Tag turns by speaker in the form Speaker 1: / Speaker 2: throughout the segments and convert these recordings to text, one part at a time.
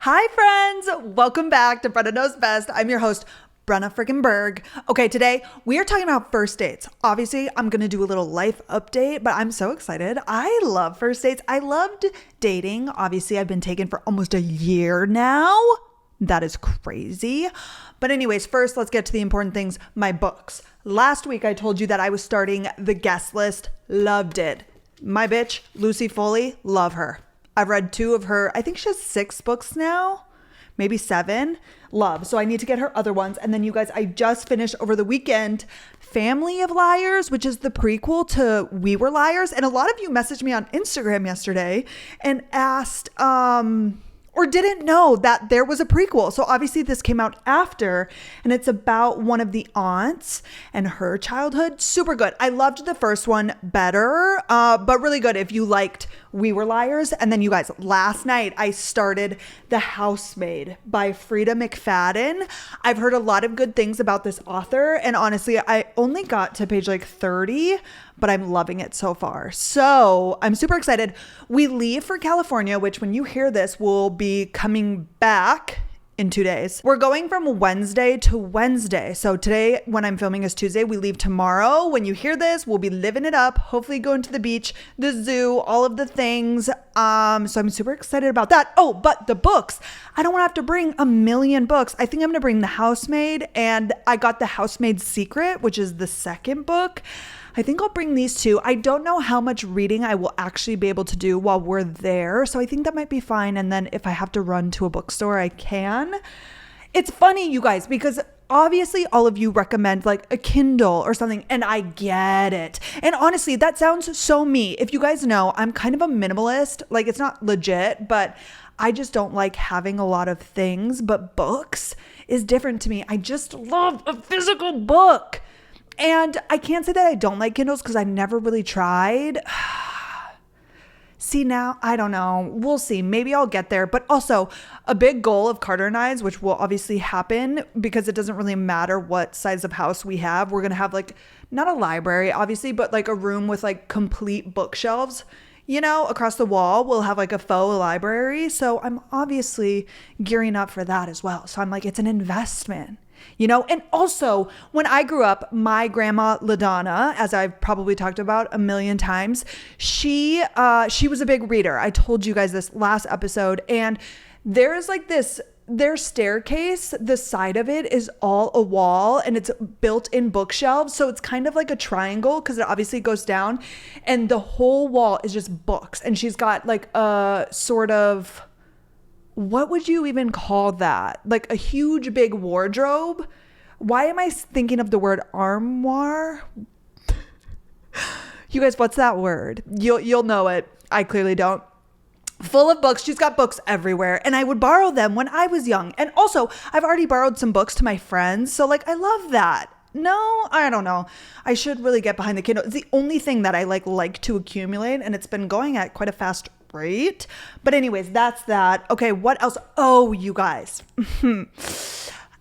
Speaker 1: Hi friends, welcome back to Brenna Knows Best. I'm your host, Brenna freaking Berg. Okay, today we are talking about first dates. Obviously, I'm going to do a little life update, but I'm so excited. I love first dates. I loved dating. Obviously, I've been taken for almost a year now. That is crazy. But anyways, first, let's get to the important things. My books. Last week, I told you that I was starting the guest list. Loved it. My bitch, Lucy Foley, love her. I've read 2 of her. I think she has 6 books now, maybe 7. Love. So I need to get her other ones. And then you guys, I just finished over the weekend Family of Liars, which is the prequel to We Were Liars. And a lot of you messaged me on Instagram yesterday and asked, or didn't know that there was a prequel. So obviously this came out after, and it's about one of the aunts and her childhood. Super good. I loved the first one better, but really good if you liked We Were Liars. And then you guys, last night I started The Housemaid by Frida McFadden. I've heard a lot of good things about this author, and honestly, I only got to page like 30, but I'm loving it so far. So I'm super excited. We leave for California, which when you hear this, will be coming back in 2 days. We're going from Wednesday to Wednesday. So today, when I'm filming, is Tuesday. We leave tomorrow. When you hear this, we'll be living it up, hopefully going to the beach, the zoo, all of the things. So I'm super excited about that. Oh, but the books. I don't want to have to bring a million books. I think I'm going to bring The Housemaid, and I got The Housemaid's Secret, which is the second book. I think I'll bring these 2. I don't know how much reading I will actually be able to do while we're there. So I think that might be fine. And then if I have to run to a bookstore, I can. It's funny, you guys, because obviously all of you recommend like a Kindle or something, and I get it. And honestly, that sounds so me. If you guys know, I'm kind of a minimalist. Like, it's not legit, but I just don't like having a lot of things. But books is different to me. I just love a physical book. And I can't say that I don't like Kindles because I never really tried. See, now, I don't know. We'll see. Maybe I'll get there. But also, a big goal of Carter and I's, which will obviously happen because it doesn't really matter what size of house we have. We're going to have like, not a library, obviously, but like a room with like complete bookshelves, you know, across the wall. We'll have like a faux library. So I'm obviously gearing up for that as well. So I'm like, it's an investment. You know, and also when I grew up, my grandma LaDonna, as I've probably talked about a million times, she was a big reader. I told you guys this last episode, and there's like their staircase, the side of it is all a wall, and it's built in bookshelves. So it's kind of like a triangle because it obviously goes down, and the whole wall is just books. And she's got like a sort of, what would you even call that? Like a huge big wardrobe. Why am I thinking of the word armoire? You guys, what's that word? You'll know it. I clearly don't. Full of books. She's got books everywhere, and I would borrow them when I was young. And also, I've already borrowed some books to my friends. So like, I love that. No, I don't know. I should really get behind the Kindle. It's the only thing that I like to accumulate, and it's been going at quite a fast rate. But anyways, that's that. Okay, what else? Oh, you guys.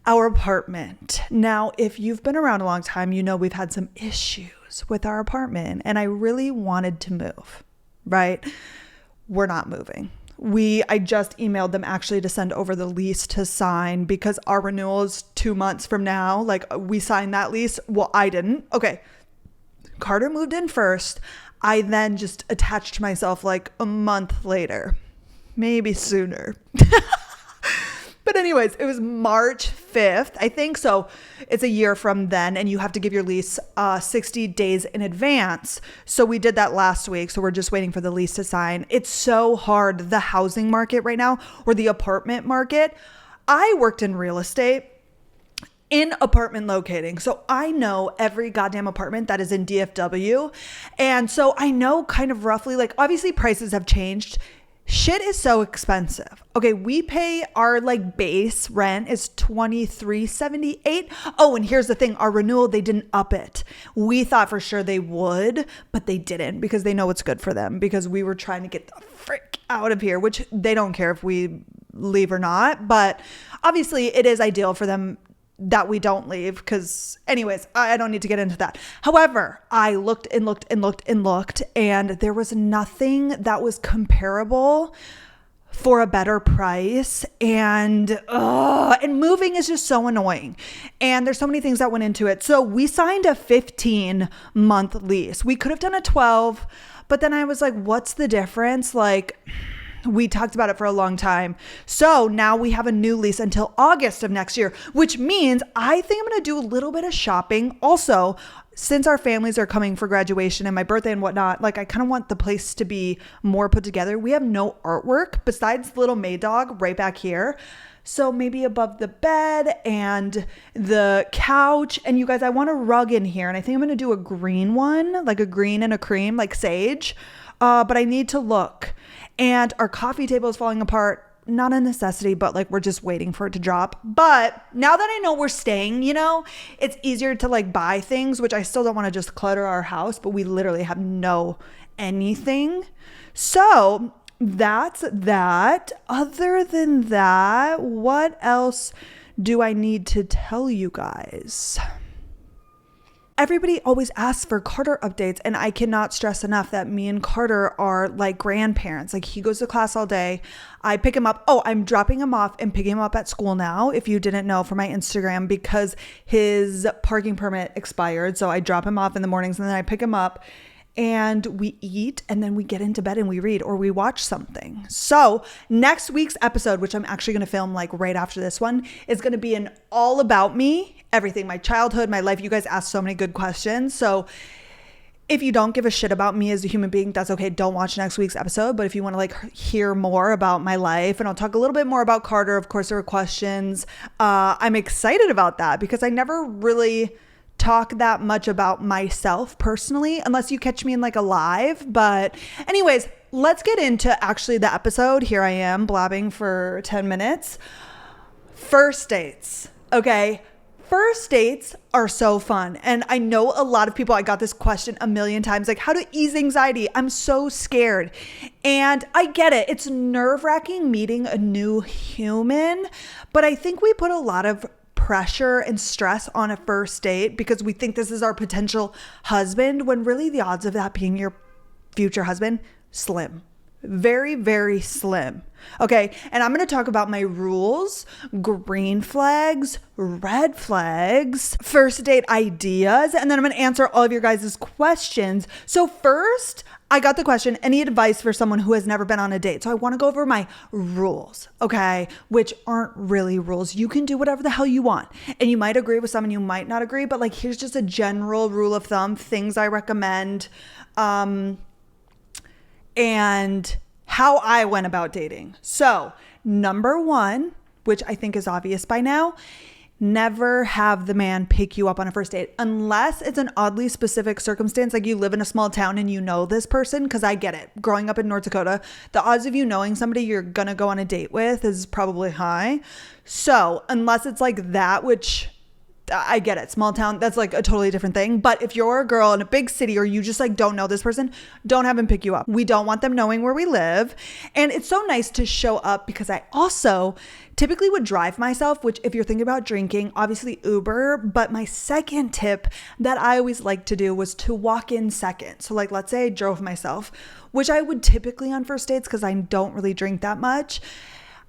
Speaker 1: Our apartment. Now, if you've been around a long time, you know we've had some issues with our apartment, and I really wanted to move, right? We're not moving. I just emailed them actually to send over the lease to sign because our renewal is 2 months from now. Like, we signed that lease. Well, I didn't. Okay. Carter moved in first. I then just attached myself like a month later, maybe sooner. But anyways, it was March 5th, I think. So it's a year from then, and you have to give your lease 60 days in advance. So we did that last week. So we're just waiting for the lease to sign. It's so hard. The housing market right now, or the apartment market. I worked in real estate in apartment locating. So I know every goddamn apartment that is in DFW. And so I know kind of roughly, like, obviously prices have changed. Shit is so expensive. Okay, we pay our like base rent is $23.78. Oh, and here's the thing, our renewal, they didn't up it. We thought for sure they would, but they didn't because they know what's good for them, because we were trying to get the frick out of here, which they don't care if we leave or not. But obviously it is ideal for them that we don't leave, because anyways, I don't need to get into that. However, I looked and looked and looked and looked, and there was nothing that was comparable for a better price, and moving is just so annoying, and there's so many things that went into it. So we signed a 15-month lease. We could have done a 12, but then I was like, what's the difference? Like, we talked about it for a long time. So now we have a new lease until August of next year, which means I think I'm going to do a little bit of shopping. Also, since our families are coming for graduation and my birthday and whatnot, like I kind of want the place to be more put together. We have no artwork besides the little maid dog right back here. So maybe above the bed and the couch. And you guys, I want a rug in here. And I think I'm going to do a green one, like a green and a cream, like sage. But I need to look. And our coffee table is falling apart. Not a necessity, but like we're just waiting for it to drop. But now that I know we're staying, it's easier to like buy things, which I still don't want to just clutter our house, but we literally have no anything. So that's that. Other than that, what else do I need to tell you guys? Everybody always asks for Carter updates, and I cannot stress enough that me and Carter are like grandparents. Like, he goes to class all day. I pick him up. Oh, I'm dropping him off and picking him up at school now, if you didn't know, for my Instagram, because his parking permit expired. So I drop him off in the mornings and then I pick him up and we eat, and then we get into bed and we read or we watch something. So next week's episode, which I'm actually going to film like right after this one, is going to be an all about me, everything, my childhood, my life. You guys asked so many good questions. So if you don't give a shit about me as a human being, that's okay. Don't watch next week's episode. But if you want to like hear more about my life, and I'll talk a little bit more about Carter, of course, there were questions. I'm excited about that because I never really talk that much about myself personally, unless you catch me in like a live. But anyways, let's get into actually the episode. Here I am blabbing for 10 minutes. First dates. Okay. First dates are so fun. And I know a lot of people, I got this question a million times, like how to ease anxiety. I'm so scared. And I get it. It's nerve-wracking meeting a new human, but I think we put a lot of pressure and stress on a first date because we think this is our potential husband, when really the odds of that being your future husband, slim. Very, very slim. Okay. And I'm going to talk about my rules, green flags, red flags, first date ideas, and then I'm going to answer all of your guys' questions. So first, I got the question, any advice for someone who has never been on a date? So I want to go over my rules, okay, which aren't really rules. You can do whatever the hell you want. And you might agree with some and you might not agree, but like, here's just a general rule of thumb, things I recommend, and how I went about dating. So number one, which I think is obvious by now, never have the man pick you up on a first date unless it's an oddly specific circumstance, like you live in a small town and you know this person, because I get it. Growing up in North Dakota, the odds of you knowing somebody you're gonna go on a date with is probably high. So unless it's like that, which I get it, small town, that's like a totally different thing. But if you're a girl in a big city or you just like don't know this person, don't have him pick you up. We don't want them knowing where we live. And it's so nice to show up, because I also typically would drive myself, which if you're thinking about drinking, obviously Uber. But my second tip that I always like to do was to walk in second. So like, let's say I drove myself, which I would typically on first dates because I don't really drink that much.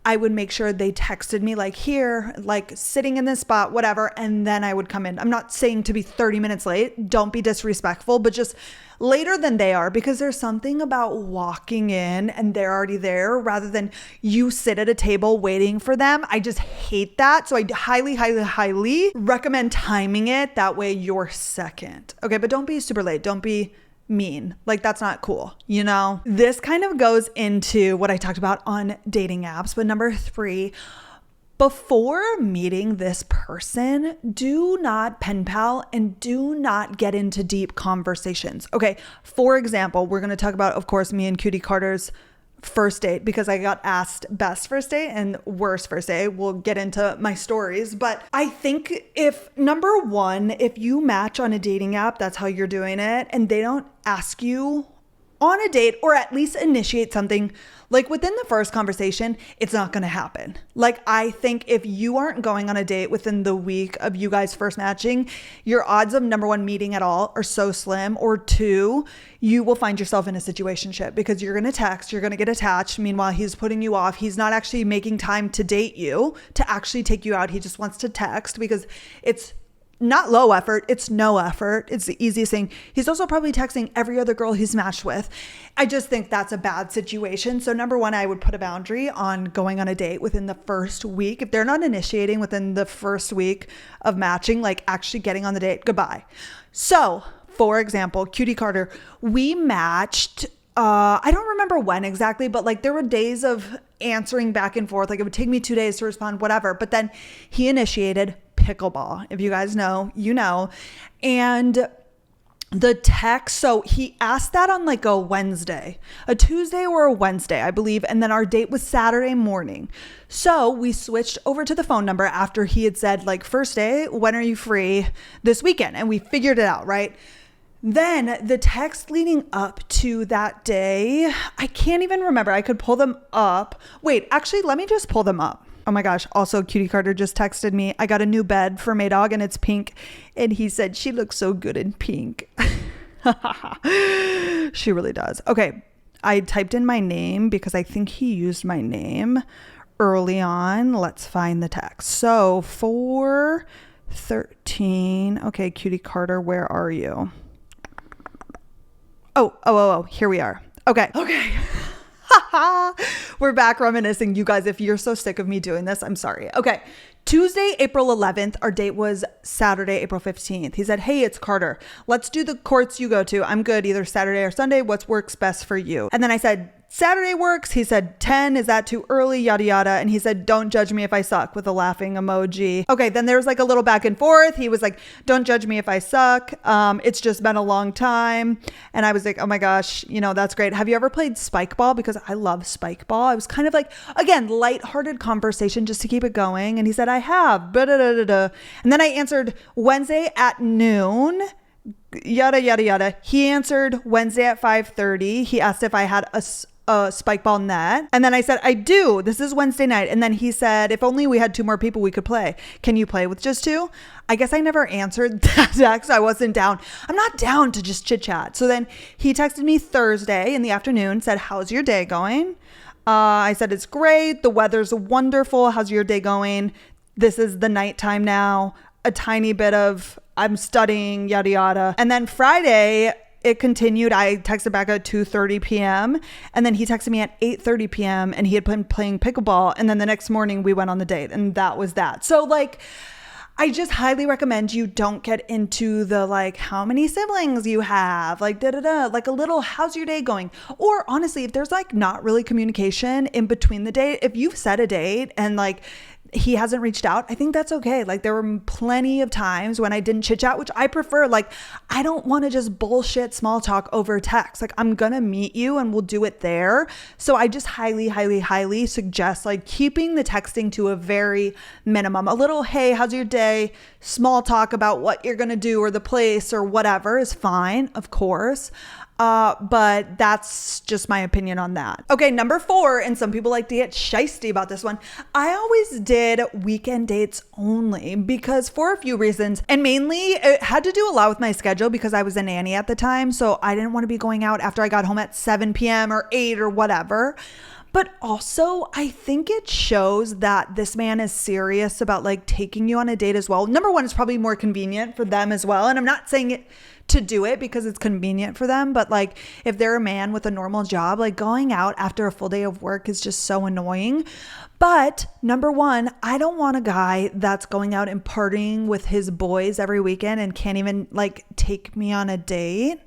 Speaker 1: I would make sure they texted me like, here, like sitting in this spot, whatever. And then I would come in. I'm not saying to be 30 minutes late. Don't be disrespectful, but just later than they are, because there's something about walking in and they're already there rather than you sit at a table waiting for them. I just hate that. So I highly, highly, highly recommend timing it. That way you're second. Okay. But don't be super late. Don't be mean. Like, that's not cool. You know, this kind of goes into what I talked about on dating apps. But number 3, before meeting this person, do not pen pal and do not get into deep conversations. Okay. For example, we're going to talk about, of course, me and Cutie Carter's first date, because I got asked best first date and worst first date. We'll get into my stories, but I think if number 1, if you match on a dating app, that's how you're doing it, and they don't ask you on a date or at least initiate something. Like within the first conversation, it's not going to happen. Like I think if you aren't going on a date within the week of you guys first matching, your odds of number one, meeting at all are so slim, or two, you will find yourself in a situationship because you're going to text, you're going to get attached. Meanwhile, he's putting you off. He's not actually making time to date you, to actually take you out. He just wants to text because it's not low effort, it's no effort. It's the easiest thing. He's also probably texting every other girl he's matched with. I just think that's a bad situation. So number one, I would put a boundary on going on a date within the first week. If they're not initiating within the first week of matching, like actually getting on the date, goodbye. So for example, Cutie Carter, we matched, I don't remember when exactly, but like there were days of answering back and forth. Like it would take me 2 days to respond, whatever. But then he initiated pickleball. If you guys know, you know. And the text, so he asked that on like a Wednesday, a Tuesday or a Wednesday, I believe. And then our date was Saturday morning. So we switched over to the phone number after he had said like, first day, when are you free this weekend? And we figured it out, right? Then the text leading up to that day, I can't even remember. I could pull them up. Wait, actually, let me just pull them up. Oh my gosh. Also, Cutie Carter just texted me. I got a new bed for Maydog and it's pink. And he said, she looks so good in pink. She really does. Okay. I typed in my name because I think he used my name early on. Let's find the text. So 413. Okay, Cutie Carter, where are you? Oh, here we are. Okay. We're back reminiscing. You guys, if you're so sick of me doing this, I'm sorry. Okay. Tuesday, April 11th. Our date was Saturday, April 15th. He said, hey, it's Carter. Let's do the courts you go to. I'm good either Saturday or Sunday. What works best for you? And then I said, Saturday works. He said 10. Is that too early? Yada, yada. And he said, don't judge me if I suck, with a laughing emoji. Okay. Then there was like a little back and forth. He was like, don't judge me if I suck. It's just been a long time. And I was like, oh my gosh, you know, that's great. Have you ever played spike ball? Because I love spike ball. I was kind of like, again, lighthearted conversation just to keep it going. And he said, I have. And then I answered Wednesday at noon. Yada, yada, yada. He answered Wednesday at 5:30. He asked if I had a spike ball net. And then I said, I do. This is Wednesday night. And then he said, if only we had 2 more people we could play. Can you play with just 2? I guess I never answered that text. I wasn't down. I'm not down to just chit chat. So then he texted me Thursday in the afternoon, said, how's your day going? I said, it's great. The weather's wonderful. How's your day going? This is the nighttime now. A tiny bit of I'm studying, yada, yada. And then Friday, it continued. I texted back at 2:30 p.m. And then he texted me at 8:30 p.m. and he had been playing pickleball. And then the next morning we went on the date and that was that. So like, I just highly recommend you don't get into the like how many siblings you have, like like a little how's your day going? Or honestly, if there's like not really communication in between the date, if you've set a date and like he hasn't reached out, I think that's okay. Like there were plenty of times when I didn't chit chat, which I prefer. Like I don't want to just bullshit small talk over text. Like I'm gonna meet you and we'll do it there. So I just highly suggest like keeping the texting to a very minimum. A little, hey, how's your day? Small talk about what you're gonna do or the place or whatever is fine, of course. But that's just my opinion on that. Okay, number 4, and some people like to get shysty about this one. I always did weekend dates only because for a few reasons, and mainly it had to do a lot with my schedule because I was a nanny at the time. So I didn't want to be going out after I got home at 7 p.m. or 8 or whatever. But also, I think it shows that this man is serious about like taking you on a date as well. Number 1, it's probably more convenient for them as well. And I'm not saying it to do it because it's convenient for them. But like if they're a man with a normal job, like going out after a full day of work is just so annoying. But number 1, I don't want a guy that's going out and partying with his boys every weekend and can't even like take me on a date.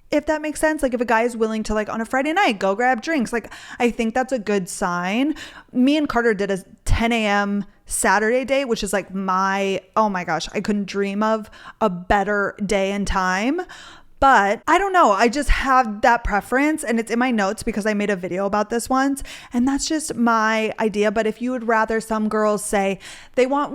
Speaker 1: If that makes sense. Like if a guy is willing to like on a Friday night, go grab drinks. Like I think that's a good sign. Me and Carter did a 10 a.m. Saturday date, which is like oh my gosh, I couldn't dream of a better day and time. But I don't know. I just have that preference and it's in my notes because I made a video about this once and that's just my idea. But if you would rather, some girls say they want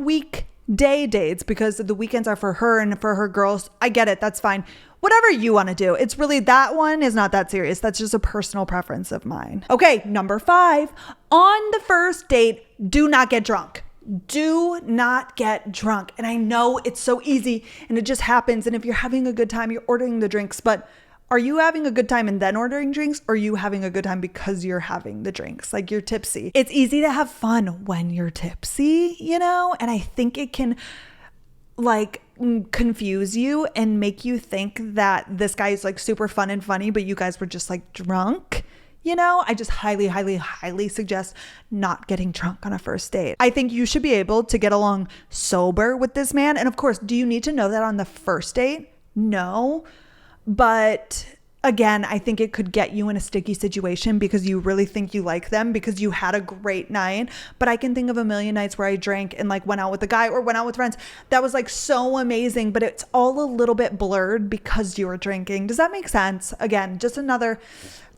Speaker 1: day dates because the weekends are for her and for her girls. I get it. That's fine. Whatever you want to do. It's really, that one is not that serious. That's just a personal preference of mine. Okay, number 5, on the first date, do not get drunk. Do not get drunk. And I know it's so easy and it just happens. And if you're having a good time, you're ordering the drinks, but are you having a good time and then ordering drinks? Or are you having a good time because you're having the drinks? Like, you're tipsy. It's easy to have fun when you're tipsy, you know? And I think it can like confuse you and make you think that this guy is like super fun and funny, but you guys were just like drunk. You know, I just highly, highly, highly suggest not getting drunk on a first date. I think you should be able to get along sober with this man. And of course, do you need to know that on the first date? No. But again, I think it could get you in a sticky situation because you really think you like them because you had a great night. But I can think of a million nights where I drank and like went out with a guy or went out with friends that was like so amazing, but it's all a little bit blurred because you were drinking. Does that make sense? Again, just another,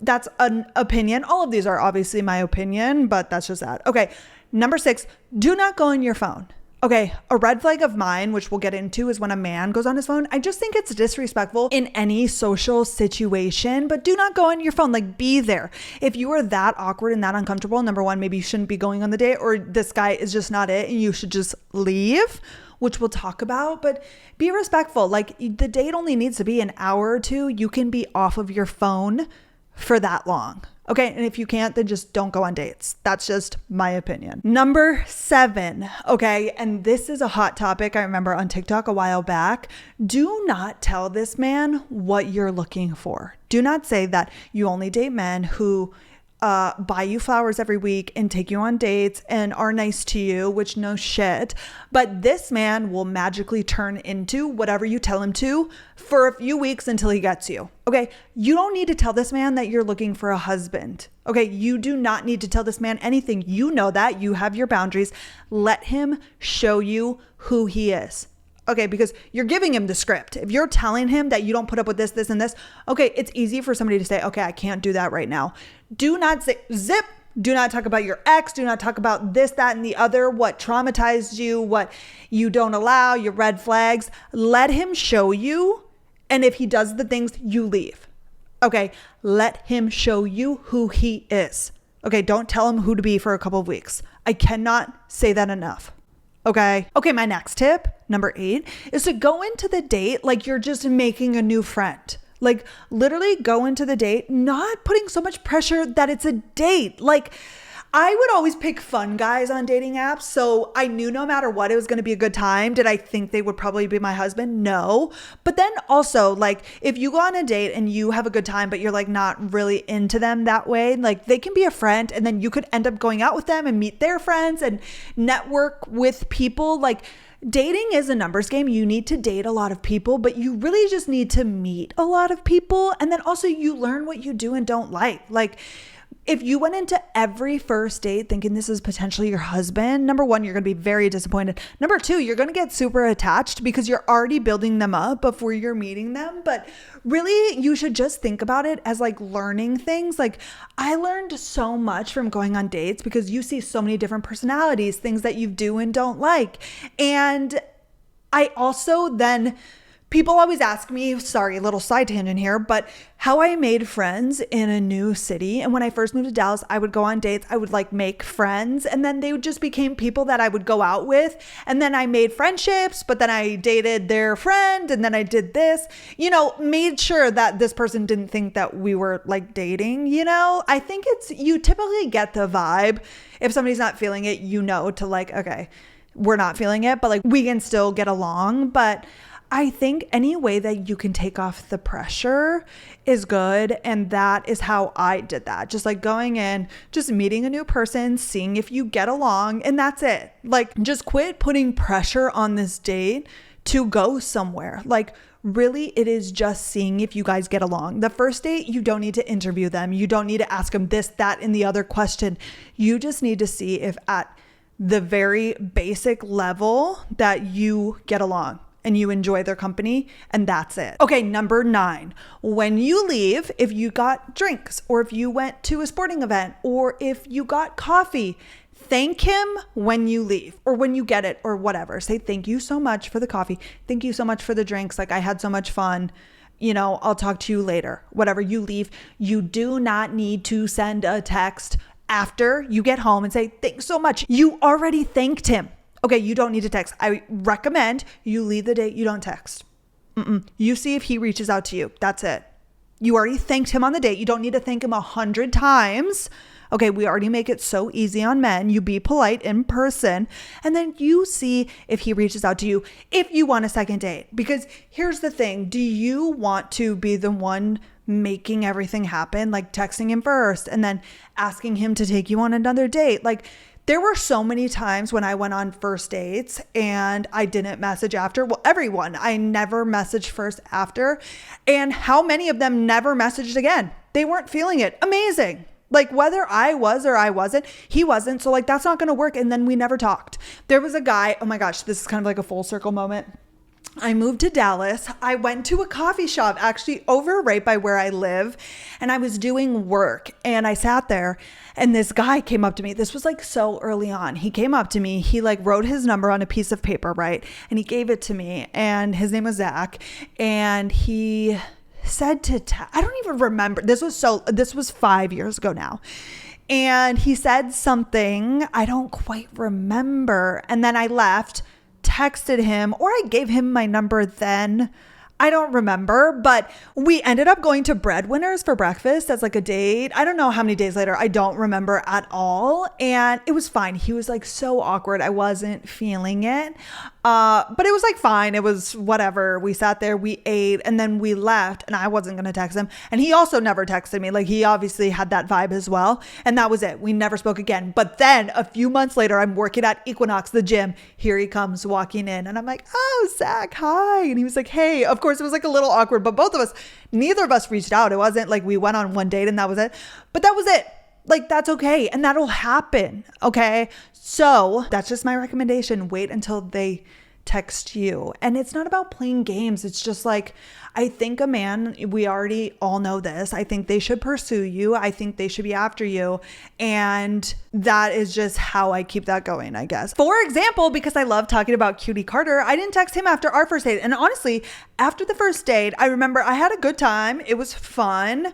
Speaker 1: that's an opinion. All of these are obviously my opinion, but that's just that. Okay. Number 6, do not go on your phone. Okay, a red flag of mine, which we'll get into, is when a man goes on his phone. I just think it's disrespectful in any social situation, but do not go on your phone. Like, be there. If you are that awkward and that uncomfortable, number 1, maybe you shouldn't be going on the date, or this guy is just not it and you should just leave, which we'll talk about, but be respectful. Like, the date only needs to be an hour or 2. You can be off of your phone for that long. Okay, and if you can't, then just don't go on dates. That's just my opinion. Number 7, okay, and this is a hot topic I remember on TikTok a while back. Do not tell this man what you're looking for. Do not say that you only date men who buy you flowers every week and take you on dates and are nice to you, which no shit. But this man will magically turn into whatever you tell him to for a few weeks until he gets you. Okay. You don't need to tell this man that you're looking for a husband. Okay. You do not need to tell this man anything. You know that. You have your boundaries. Let him show you who he is. Okay, because you're giving him the script. If you're telling him that you don't put up with this, this, and this, okay, it's easy for somebody to say, okay, I can't do that right now. Do not say, zip, do not talk about your ex. Do not talk about this, that, and the other, what traumatized you, what you don't allow, your red flags. Let him show you. And if he does the things, you leave. Okay, let him show you who he is. Okay, don't tell him who to be for a couple of weeks. I cannot say that enough. Okay. Okay. My next tip, number 8, is to go into the date like you're just making a new friend. Like, literally go into the date, not putting so much pressure that it's a date. Like, I would always pick fun guys on dating apps. So I knew no matter what, it was going to be a good time. Did I think they would probably be my husband? No. But then also, like, if you go on a date and you have a good time, but you're like not really into them that way, like, they can be a friend and then you could end up going out with them and meet their friends and network with people. Like, dating is a numbers game. You need to date a lot of people, but you really just need to meet a lot of people. And then also you learn what you do and don't like. Like, if you went into every first date thinking this is potentially your husband, number 1, you're going to be very disappointed. Number 2, you're going to get super attached because you're already building them up before you're meeting them. But really, you should just think about it as like learning things. Like, I learned so much from going on dates because you see so many different personalities, things that you do and don't like. And I also then... People always ask me, sorry, a little side tangent here, but how I made friends in a new city. And when I first moved to Dallas, I would go on dates. I would like make friends and then they would just became people that I would go out with. And then I made friendships, but then I dated their friend and then I did this, you know, made sure that this person didn't think that we were like dating, you know. I think you typically get the vibe. If somebody's not feeling it, you know, to like, okay, we're not feeling it, but like we can still get along. But I think any way that you can take off the pressure is good. And that is how I did that. Just like going in, just meeting a new person, seeing if you get along, and that's it. Like, just quit putting pressure on this date to go somewhere. Like, really, it is just seeing if you guys get along. The first date, you don't need to interview them. You don't need to ask them this, that, and the other question. You just need to see if at the very basic level that you get along and you enjoy their company, and that's it. Okay, number 9, when you leave, if you got drinks or if you went to a sporting event or if you got coffee, thank him when you leave or when you get it or whatever. Say, thank you so much for the coffee. Thank you so much for the drinks. Like, I had so much fun. I'll talk to you later. Whatever, you leave. You do not need to send a text after you get home and say, thanks so much. You already thanked him. Okay, you don't need to text. I recommend you leave the date. You don't text. You see if he reaches out to you. That's it. You already thanked him on the date. You don't need to thank him 100 times. Okay, we already make it so easy on men. You be polite in person, and then you see if he reaches out to you if you want a second date. Because here's the thing. Do you want to be the one making everything happen? Like texting him first and then asking him to take you on another date? Like, there were so many times when I went on first dates and I didn't message after. Well, everyone, I never messaged first after. And how many of them never messaged again? They weren't feeling it. Amazing. Like, whether I was or I wasn't, he wasn't. So like, that's not going to work. And then we never talked. There was a guy, oh my gosh, this is kind of like a full circle moment. I moved to Dallas. I went to a coffee shop actually over right by where I live, and I was doing work, and I sat there, and this guy came up to me. This was like so early on. He came up to me. He like wrote his number on a piece of paper, right? And he gave it to me, and his name was Zach, and he said I don't even remember. This was 5 years ago now. And he said something I don't quite remember. And then I left, texted him, or I gave him my number then. I don't remember, but we ended up going to Breadwinners for breakfast as like a date. I don't know how many days later. I don't remember at all. And it was fine. He was like so awkward. I wasn't feeling it. But it was like fine. It was whatever. We sat there, we ate, and then we left, and I wasn't going to text him. And he also never texted me. Like, he obviously had that vibe as well. And that was it. We never spoke again. But then a few months later, I'm working at Equinox, the gym. Here he comes walking in, and I'm like, oh, Zach, hi. And he was like, hey. Of course, it was like a little awkward, but neither of us reached out. It wasn't like we went on one date and that was it. But that was it. Like, that's okay. And that'll happen. Okay. So that's just my recommendation. Wait until they text you. And it's not about playing games. It's just like, I think a man, we already all know this. I think they should pursue you. I think they should be after you. And that is just how I keep that going, I guess. For example, because I love talking about Cutie Carter, I didn't text him after our first date. And honestly, after the first date, I remember I had a good time. It was fun.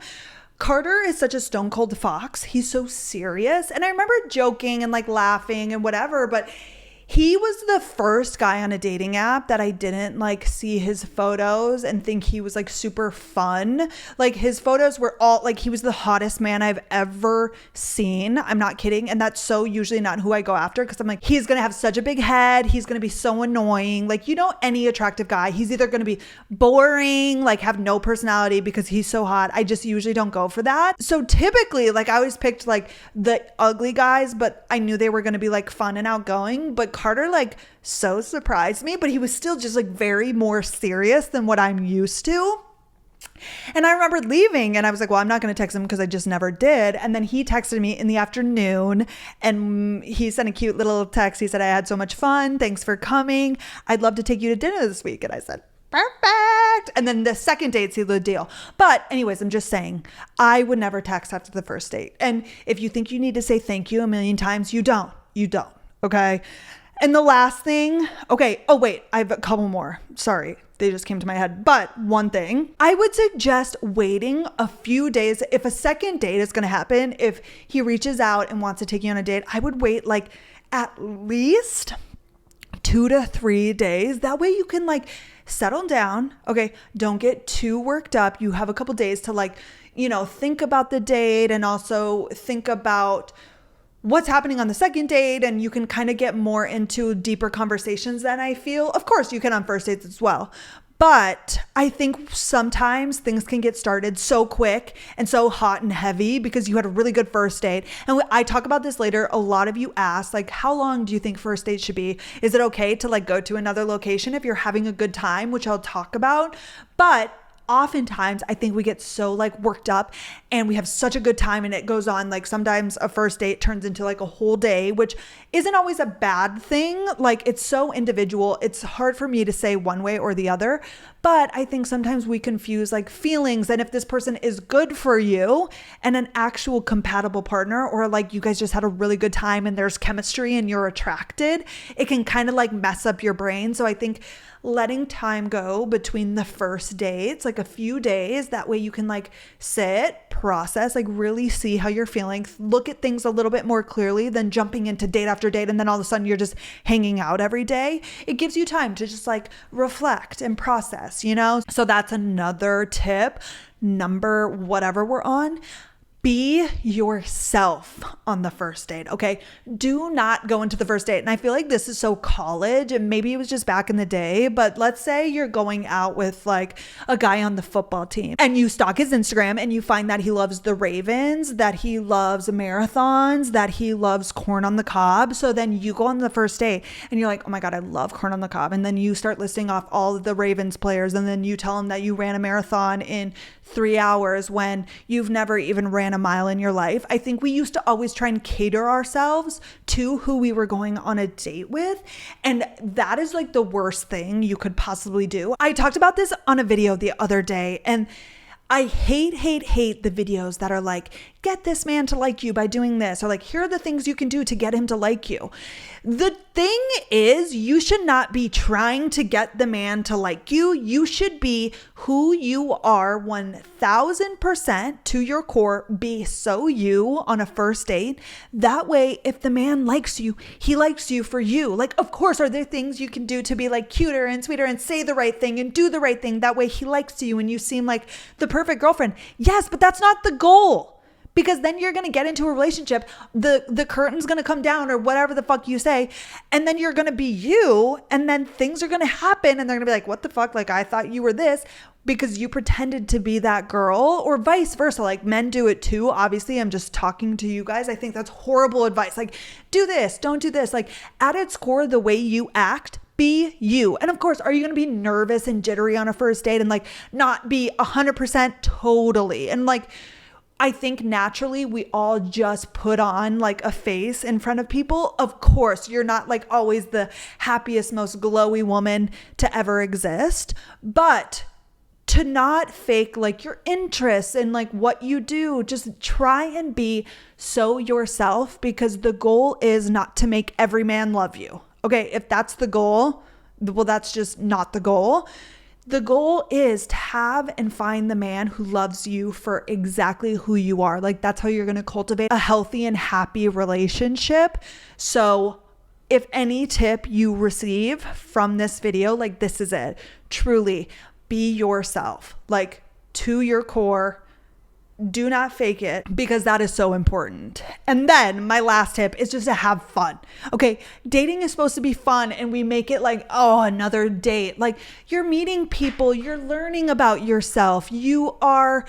Speaker 1: Carter is such a stone cold fox. He's so serious. And I remember joking and like laughing and whatever, but he was the first guy on a dating app that I didn't like see his photos and think he was like super fun. Like, his photos were all like, he was the hottest man I've ever seen. I'm not kidding. And that's so usually not who I go after, because I'm like, he's going to have such a big head. He's going to be so annoying. Like, any attractive guy, he's either going to be boring, like have no personality because he's so hot. I just usually don't go for that. So typically, like, I always picked like the ugly guys, but I knew they were going to be like fun and outgoing. But Carter like so surprised me, but he was still just like very more serious than what I'm used to. And I remember leaving and I was like, well, I'm not going to text him because I just never did. And then he texted me in the afternoon and he sent a cute little text. He said, I had so much fun. Thanks for coming. I'd love to take you to dinner this week. And I said, perfect. And then the second date sealed the deal. But anyways, I'm just saying, I would never text after the first date. And if you think you need to say thank you a million times, you don't. Okay. And the last thing, okay. Oh, wait, I have a couple more. Sorry, they just came to my head. But one thing, I would suggest waiting a few days. If a second date is going to happen, if he reaches out and wants to take you on a date, I would wait like at least 2 to 3 days. That way you can like settle down. Okay. Don't get too worked up. You have a couple days to like, think about the date and also think about what's happening on the second date, and you can kind of get more into deeper conversations than I feel. Of course, you can on first dates as well. But I think sometimes things can get started so quick and so hot and heavy because you had a really good first date. And I talk about this later. A lot of you ask, like, how long do you think first date should be? Is it okay to like go to another location if you're having a good time, which I'll talk about? But oftentimes I think we get so like worked up and we have such a good time and it goes on. Like, sometimes a first date turns into like a whole day, which isn't always a bad thing. Like, it's so individual. It's hard for me to say one way or the other, But I think sometimes we confuse like feelings and if this person is good for you and an actual compatible partner, or like you guys just had a really good time and there's chemistry and you're attracted, it can kind of like mess up your brain. So I think letting time go between the first dates, like a few days, that way you can like sit, process, like really see how you're feeling, look at things a little bit more clearly than jumping into date after date and then all of a sudden you're just hanging out every day. It gives you time to just like reflect and process, you know? So that's another tip. Number whatever we're on. Be yourself on the first date, okay? Do not go into the first date. And I feel like this is so college, and maybe it was just back in the day, but let's say you're going out with like a guy on the football team and you stalk his Instagram and you find that he loves the Ravens, that he loves marathons, that he loves corn on the cob. So then you go on the first date and you're like, oh my God, I love corn on the cob. And then you start listing off all of the Ravens players. And then you tell him that you ran a marathon in 3 hours when you've never even ran a mile in your life. I think we used to always try and cater ourselves to who we were going on a date with. And that is like the worst thing you could possibly do. I talked about this on a video the other day, and I hate the videos that are like, get this man to like you by doing this, or like, here are the things you can do to get him to like you. The thing is, you should not be trying to get the man to like you. You should be who you are 1000% to your core. Be so you on a first date. That way, if the man likes you, he likes you for you. Like, of course, are there things you can do to be like cuter and sweeter and say the right thing and do the right thing? That way he likes you and you seem like the perfect girlfriend. Yes, but that's not the goal. Because then you're going to get into a relationship, the curtain's going to come down or whatever the fuck you say, and then you're going to be you, and then things are going to happen and they're going to be like, what the fuck? Like, I thought you were this, because you pretended to be that girl, or vice versa. Like, men do it too. Obviously, I'm just talking to you guys. I think that's horrible advice. Like, do this, don't do this. Like, at its core, the way you act, be you. And of course, are you going to be nervous and jittery on a first date and like not be 100% totally? And like, I think naturally we all just put on like a face in front of people. Of course, you're not like always the happiest, most glowy woman to ever exist, but to not fake like your interests and like what you do, just try and be so yourself, because the goal is not to make every man love you. Okay, if that's the goal, well, that's just not the goal. The goal is to have and find the man who loves you for exactly who you are. Like, that's how you're going to cultivate a healthy and happy relationship. So if any tip you receive from this video, like, this is it. Truly be yourself, like, to your core. Do not fake it, because that is so important. And then my last tip is just to have fun. Okay, dating is supposed to be fun, and we make it like, oh, another date. Like, you're meeting people, you're learning about yourself. You are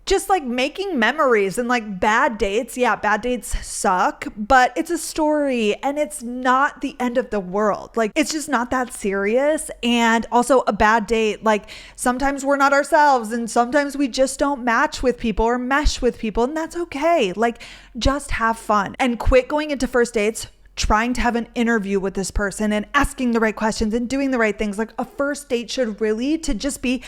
Speaker 1: just like making memories. And like, bad dates, yeah, bad dates suck, but it's a story and it's not the end of the world. Like, it's just not that serious. And also, a bad date, like, sometimes we're not ourselves and sometimes we just don't match with people or mesh with people, and that's okay. Like, just have fun and quit going into first dates trying to have an interview with this person and asking the right questions and doing the right things. Like, a first date should really to just be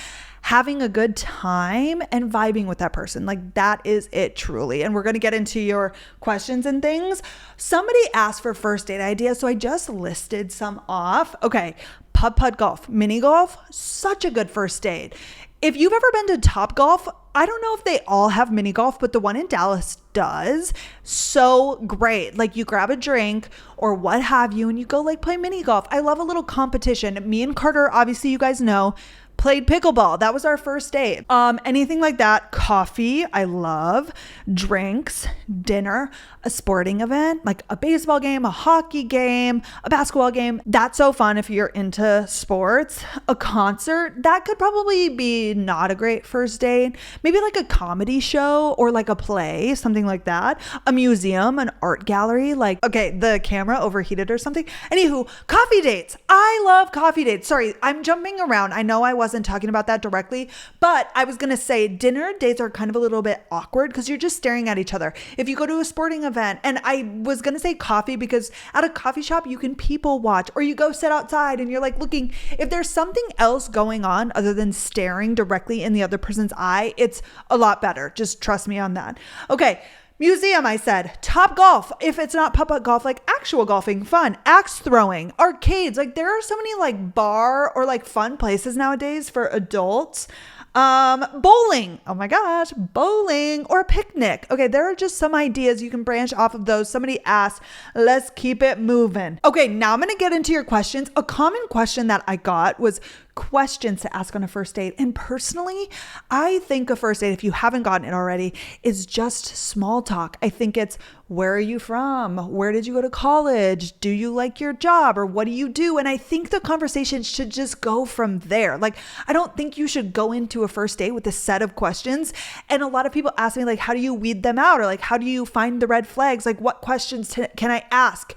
Speaker 1: having a good time and vibing with that person. Like, that is it, truly. And we're going to get into your questions and things. Somebody asked for first date ideas, so I just listed some off. Okay, putt golf, mini golf, such a good first date. If you've ever been to Top Golf, I don't know if they all have mini golf, but the one in Dallas does. So great. Like, you grab a drink or what have you, and you go like play mini golf. I love a little competition. Me and Carter, obviously you guys know, played pickleball. That was our first date. Anything like that. Coffee, I love. Drinks, dinner, a sporting event, like a baseball game, a hockey game, a basketball game. That's so fun if you're into sports. A concert, that could probably be not a great first date. Maybe like a comedy show or like a play, something like that. A museum, an art gallery, like, okay, the camera overheated or something. Anywho, coffee dates. I love coffee dates. Sorry, I'm jumping around. I know I wasn't wasn't talking about that directly, but I was going to say dinner dates are kind of a little bit awkward because you're just staring at each other. If you go to a sporting event, and I was going to say coffee because at a coffee shop, you can people watch, or you go sit outside and you're like looking. If there's something else going on other than staring directly in the other person's eye, it's a lot better. Just trust me on that. Okay. Museum, I said. Top golf. If it's not putt-putt golf, like actual golfing, fun. Axe throwing. Arcades. Like there are so many like bar or like fun places nowadays for adults. Bowling. Oh my gosh. Bowling or picnic. Okay. There are just some ideas. You can branch off of those. Somebody asked, let's keep it moving. Okay. Now I'm going to get into your questions. A common question that I got was questions to ask on a first date. And personally, I think a first date, if you haven't gotten it already, is just small talk. I think it's, where are you from? Where did you go to college? Do you like your job? Or what do you do? And I think the conversation should just go from there. Like, I don't think you should go into a first date with a set of questions. And a lot of people ask me like, how do you weed them out? Or like, how do you find the red flags? Like, what questions can I ask?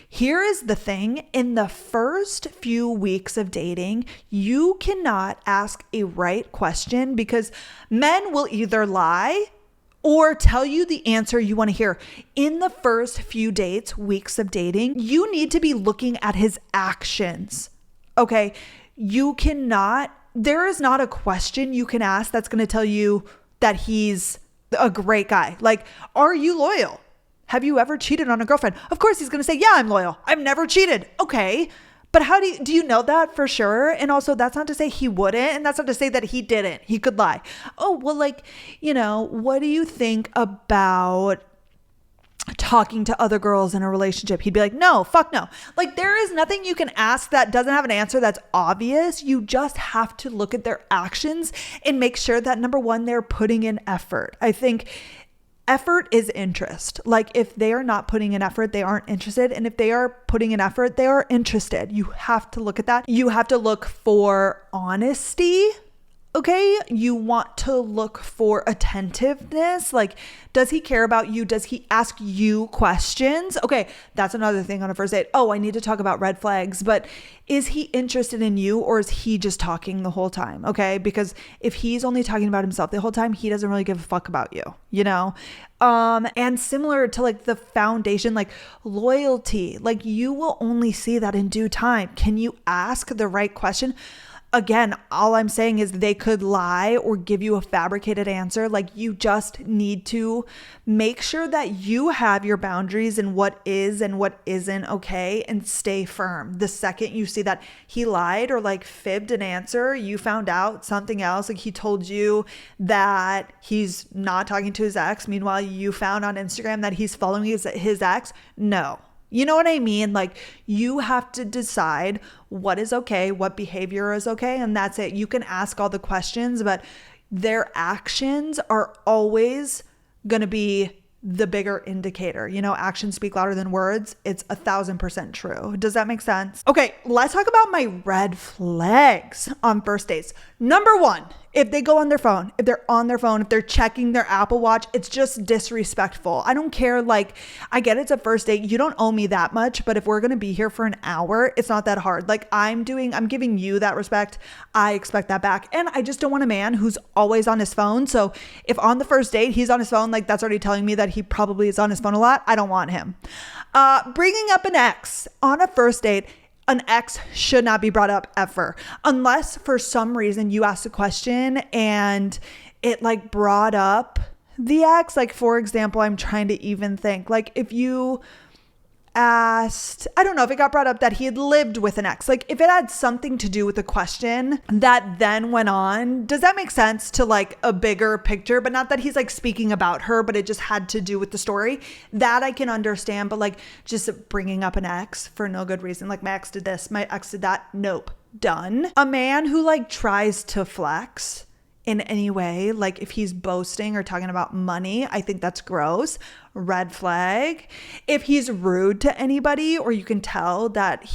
Speaker 1: Here is the thing. In the first few weeks of dating, you cannot ask a right question because men will either lie or tell you the answer you want to hear. In the first few weeks of dating, you need to be looking at his actions. Okay. There is not a question you can ask that's going to tell you that he's a great guy. Like, are you loyal? Have you ever cheated on a girlfriend? Of course he's going to say, yeah, I'm loyal. I've never cheated. Okay. But how do you know that for sure? And also that's not to say he wouldn't. And that's not to say that he didn't. He could lie. Oh, well, like, what do you think about talking to other girls in a relationship? He'd be like, no, fuck no. Like there is nothing you can ask that doesn't have an answer that's obvious. You just have to look at their actions and make sure that number one, they're putting in effort. I think effort is interest. Like if they are not putting in effort, they aren't interested. And if they are putting in effort, they are interested. You have to look at that. You have to look for honesty. Okay. You want to look for attentiveness. Like, does he care about you? Does he ask you questions? Okay. That's another thing on a first date. Oh, I need to talk about red flags, but is he interested in you or is he just talking the whole time? Okay. Because if he's only talking about himself the whole time, he doesn't really give a fuck about you, and similar to like the foundation, like loyalty, like you will only see that in due time. Can you ask the right question? Again, all I'm saying is they could lie or give you a fabricated answer. Like you just need to make sure that you have your boundaries and what is and what isn't okay and stay firm. The second you see that he lied or like fibbed an answer, you found out something else, like he told you that he's not talking to his ex. Meanwhile, you found on Instagram that he's following his ex. No. You know what I mean? Like you have to decide what is okay, what behavior is okay, and that's it. You can ask all the questions, but their actions are always going to be the bigger indicator. Actions speak louder than words. It's 1,000% true. Does that make sense? Okay, let's talk about my red flags on first dates. Number one, if they go on their phone, if they're on their phone, if they're checking their Apple Watch, it's just disrespectful. I don't care. Like, I get it's a first date. You don't owe me that much, but if we're going to be here for an hour, it's not that hard. Like I'm giving you that respect. I expect that back. And I just don't want a man who's always on his phone. So if on the first date, he's on his phone, like that's already telling me that he probably is on his phone a lot. I don't want him. Bringing up an ex on a first date. An ex should not be brought up ever, unless for some reason you asked a question and it like brought up the ex. Like for example, I'm trying to even think, like if you asked, I don't know, if it got brought up that he had lived with an ex, like if it had something to do with the question that then went on, does that make sense to like a bigger picture? But not that he's like speaking about her, but it just had to do with the story, that I can understand. But like just bringing up an ex for no good reason, like my ex did this, my ex did that, nope, done. A man who like tries to flex in any way, like if he's boasting or talking about money, I think that's gross. red flag. If he's rude to anybody, or you can tell that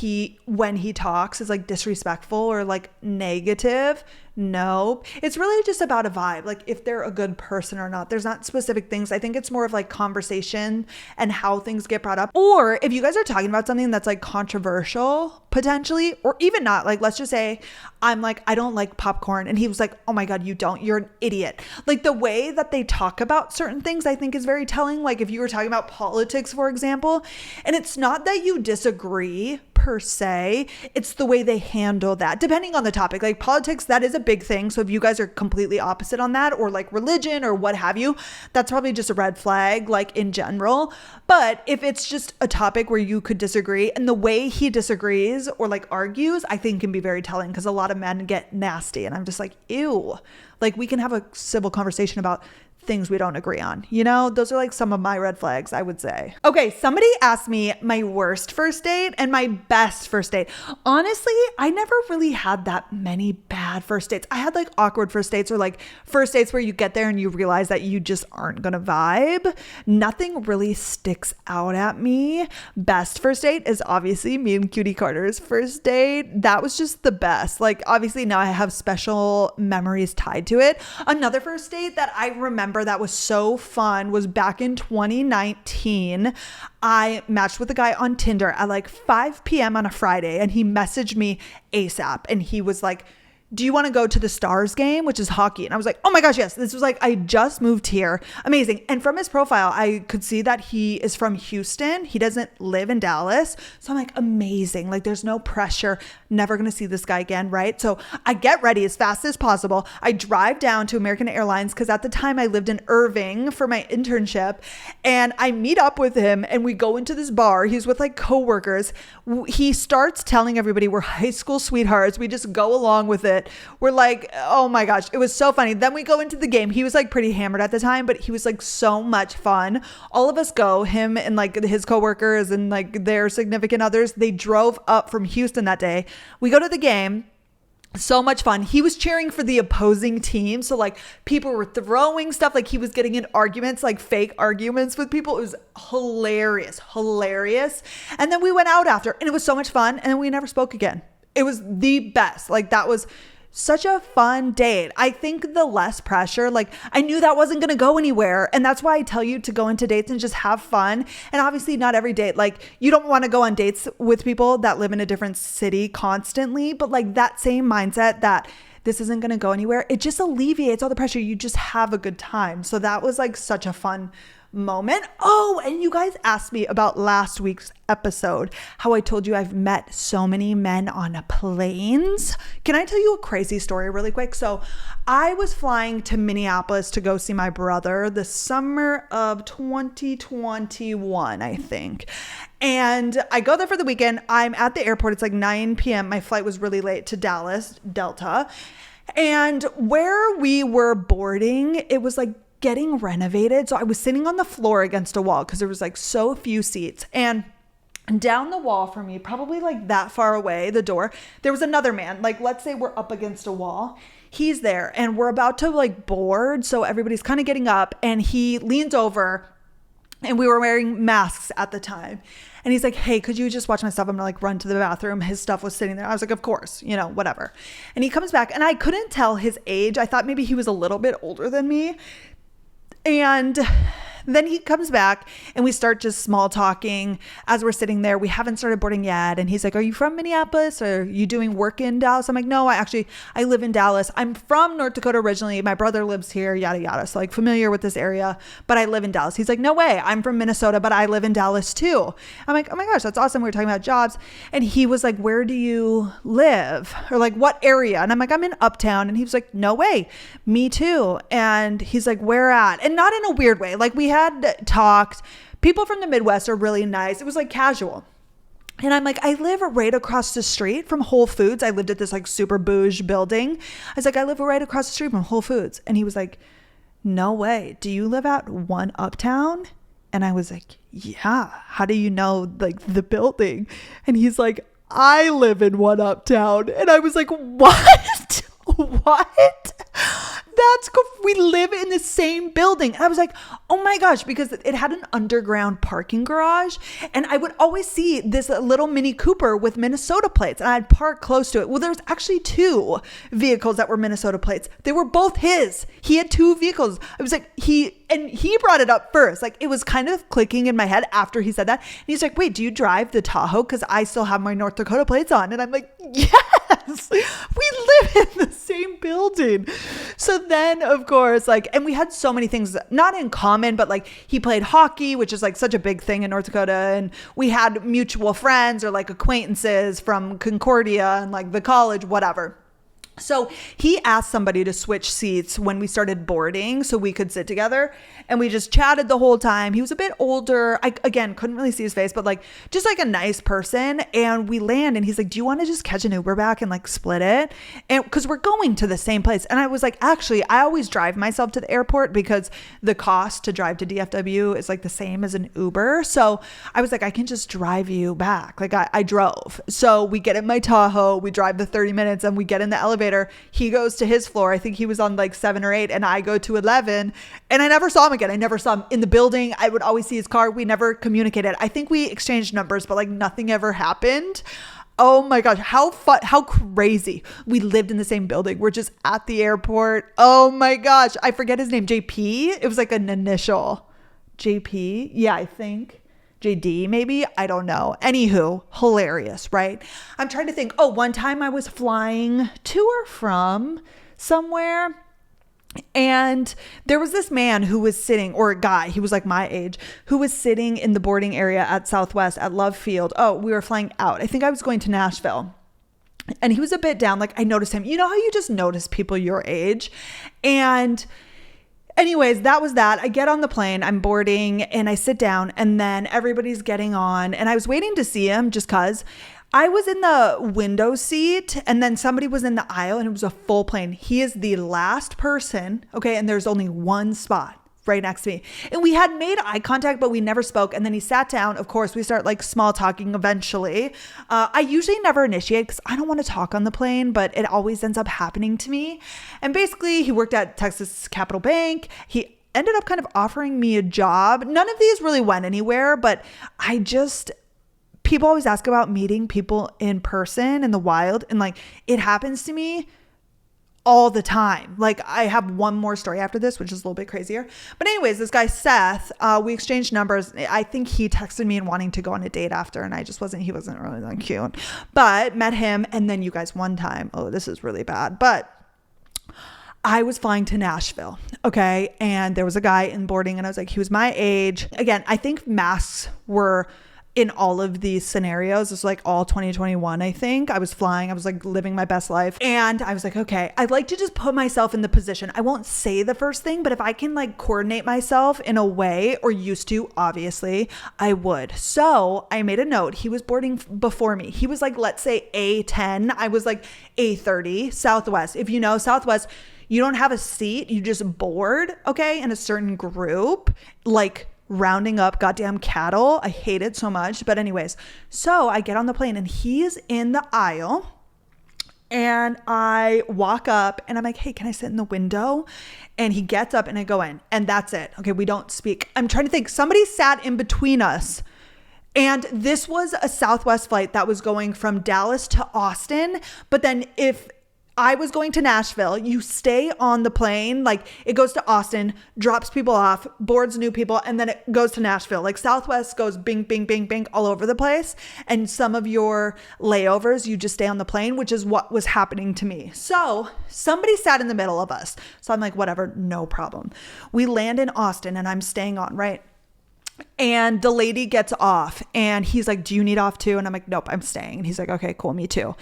Speaker 1: when he talks is like disrespectful or like negative, nope. It's really just about a vibe. Like if they're a good person or not. There's not specific things. I think it's more of like conversation and how things get brought up. Or if you guys are talking about something that's like controversial potentially, or even not, like let's just say I'm like, I don't like popcorn. And he was like, oh my God, you don't, you're an idiot. Like the way that they talk about certain things, I think is very telling. Like if you were talking about politics, for example, and it's not that you disagree per se, it's the way they handle that, depending on the topic. Like politics, that is a big thing. So if you guys are completely opposite on that, or like religion or what have you, that's probably just a red flag, like in general. But if it's just a topic where you could disagree, and the way he disagrees or like argues, I think can be very telling, because a lot of men get nasty and I'm just like, ew. Like we can have a civil conversation about things we don't agree on. You know, those are like some of my red flags, I would say. Okay, somebody asked me my worst first date and my best first date. Honestly, I never really had that many bad first dates. I had like awkward first dates, or like first dates where you get there and you realize that you just aren't gonna vibe. Nothing really sticks out at me. Best first date is obviously me and Cutie Carter's first date. That was just the best. Like obviously now I have special memories tied to it. Another first date that I remember that was so fun was back in 2019. I matched with a guy on Tinder at like 5 p.m. on a Friday, and he messaged me ASAP, and he was like, do you want to go to the Stars game, which is hockey? And I was like, oh my gosh, yes. This was like, I just moved here. Amazing. And from his profile, I could see that he is from Houston. He doesn't live in Dallas. So I'm like, amazing. Like there's no pressure. Never going to see this guy again, right? So I get ready as fast as possible. I drive down to American Airlines, because at the time I lived in Irving for my internship, and I meet up with him and we go into this bar. He's with like coworkers. He starts telling everybody we're high school sweethearts. We just go along with it. We're like, oh my gosh, it was so funny. Then we go into the game. He was like pretty hammered at the time, but he was like so much fun. All of us go, him and like his coworkers and like their significant others. They drove up from Houston that day. We go to the game. So much fun. He was cheering for the opposing team. So like people were throwing stuff, like he was getting in arguments, like fake arguments with people. It was hilarious. And then we went out after, and it was so much fun. And then we never spoke again. It was the best. Like that was such a fun date. I think the less pressure, like I knew that wasn't going to go anywhere. And that's why I tell you to go into dates and just have fun. And obviously not every date, like you don't want to go on dates with people that live in a different city constantly, but like that same mindset that this isn't going to go anywhere, it just alleviates all the pressure. You just have a good time. So that was like such a fun moment. Oh, and you guys asked me about last week's episode, how I told you I've met so many men on planes. Can I tell you a crazy story really quick? So I was flying to Minneapolis to go see my brother the summer of 2021, I think. And I go there for the weekend. I'm at the airport. It's like 9 p.m. My flight was really late to Dallas, Delta. And where we were boarding, it was like getting renovated. So I was sitting on the floor against a wall because there was like so few seats. And down the wall from me, probably like that far away, the door, there was another man. Like, let's say we're up against a wall. He's there and we're about to like board. So everybody's kind of getting up, and he leans over, and we were wearing masks at the time. And he's like, hey, could you just watch my stuff? I'm gonna like run to the bathroom. His stuff was sitting there. I was like, of course, you know, whatever. And he comes back, and I couldn't tell his age. I thought maybe he was a little bit older than me. And then he comes back, and we start just small talking as we're sitting there. We haven't started boarding yet. And he's like, are you from Minneapolis? Or are you doing work in Dallas? I'm like, no, I live in Dallas. I'm from North Dakota originally. My brother lives here, yada, yada. So like familiar with this area, but I live in Dallas. He's like, no way. I'm from Minnesota, but I live in Dallas too. I'm like, oh my gosh, that's awesome. We were talking about jobs. And he was like, where do you live? Or like, what area? And I'm like, I'm in Uptown. And he was like, no way. Me too. And he's like, where at? And not in a weird way. Like we had talked. People from the Midwest are really nice. It was like casual. And I'm like, I live right across the street from Whole Foods. I lived at this like super bougie building. I was like, I live right across the street from Whole Foods. And he was like, no way. Do you live at 1 Uptown? And I was like, yeah. How do you know like the building? And he's like, I live in 1 Uptown. And I was like, what? What? We live in the same building. And I was like, oh my gosh, because it had an underground parking garage. And I would always see this little Mini Cooper with Minnesota plates. And I'd park close to it. Well, there's actually 2 vehicles that were Minnesota plates. They were both his. He had 2 vehicles. I was like, he brought it up first. Like, it was kind of clicking in my head after he said that. And he's like, wait, do you drive the Tahoe? Because I still have my North Dakota plates on. And I'm like, yes, we live in the same building. So then, of course, like, and we had so many things not in common, but like he played hockey, which is like such a big thing in North Dakota. And we had mutual friends or like acquaintances from Concordia and like the college, whatever. So he asked somebody to switch seats when we started boarding so we could sit together, and we just chatted the whole time. He was a bit older. I, again, couldn't really see his face, but like just like a nice person. And we land and he's like, do you want to just catch an Uber back and like split it? And because we're going to the same place. And I was like, actually, I always drive myself to the airport because the cost to drive to DFW is like the same as an Uber. So I was like, I can just drive you back. Like I drove. So we get in my Tahoe, we drive the 30 minutes and we get in the elevator. He goes to his floor. I think he was on like 7 or 8 and I go to 11, and I never saw him again. I never saw him in the building. I would always see his car. We never communicated. I think we exchanged numbers, but like nothing ever happened. Oh my gosh. How crazy. We lived in the same building. We're just at the airport. Oh my gosh. I forget his name. JP. It was like an initial. JP. Yeah, I think. JD maybe, I don't know. Anywho, hilarious, right? I'm trying to think. Oh, one time I was flying to or from somewhere, and there was this man who was sitting, or a guy, he was like my age, who was sitting in the boarding area at Southwest at Love Field. Oh, we were flying out. I think I was going to Nashville. And he was a bit down. Like, I noticed him. You know how you just notice people your age? And anyways, that was that. I get on the plane, I'm boarding, and I sit down, and then everybody's getting on, and I was waiting to see him just because I was in the window seat, and then somebody was in the aisle, and it was a full plane. He is the last person, okay, and there's only one spot right next to me. And we had made eye contact, but we never spoke. And then he sat down. Of course, we start like small talking eventually. I usually never initiate because I don't want to talk on the plane, but it always ends up happening to me. And basically, he worked at Texas Capital Bank. He ended up kind of offering me a job. None of these really went anywhere, but people always ask about meeting people in person in the wild. And like, it happens to me all the time. Like, I have one more story after this, which is a little bit crazier. But anyways, this guy, Seth, we exchanged numbers. I think he texted me and wanting to go on a date after, and he wasn't really that cute, but met him. And then you guys, one time, oh, this is really bad, but I was flying to Nashville. Okay. And there was a guy in boarding, and I was like, he was my age. Again, I think masks were in all of these scenarios. It's like all 2021, I think. I was flying. I was like living my best life. And I was like, okay, I'd like to just put myself in the position. I won't say the first thing, but if I can like coordinate myself in a way, or used to, obviously, I would. So I made a note. He was boarding before me. He was like, let's say A10. I was like A30, Southwest. If you know Southwest, you don't have a seat. You just board, okay, in a certain group, like rounding up goddamn cattle. I hate it so much. But anyways, so I get on the plane and he's in the aisle, and I walk up and I'm like, hey, can I sit in the window? And he gets up and I go in, and that's it. Okay, we don't speak. I'm trying to think. Somebody sat in between us. And this was a Southwest flight that was going from Dallas to Austin. But then if I was going to Nashville, you stay on the plane, like it goes to Austin, drops people off, boards new people, and then it goes to Nashville. Like Southwest goes bing, bing, bing, bing all over the place. And some of your layovers, you just stay on the plane, which is what was happening to me. So somebody sat in the middle of us. So I'm like, whatever, no problem. We land in Austin and I'm staying on, right? And the lady gets off and he's like, do you need off too? And I'm like, nope, I'm staying. And he's like, okay, cool, me too.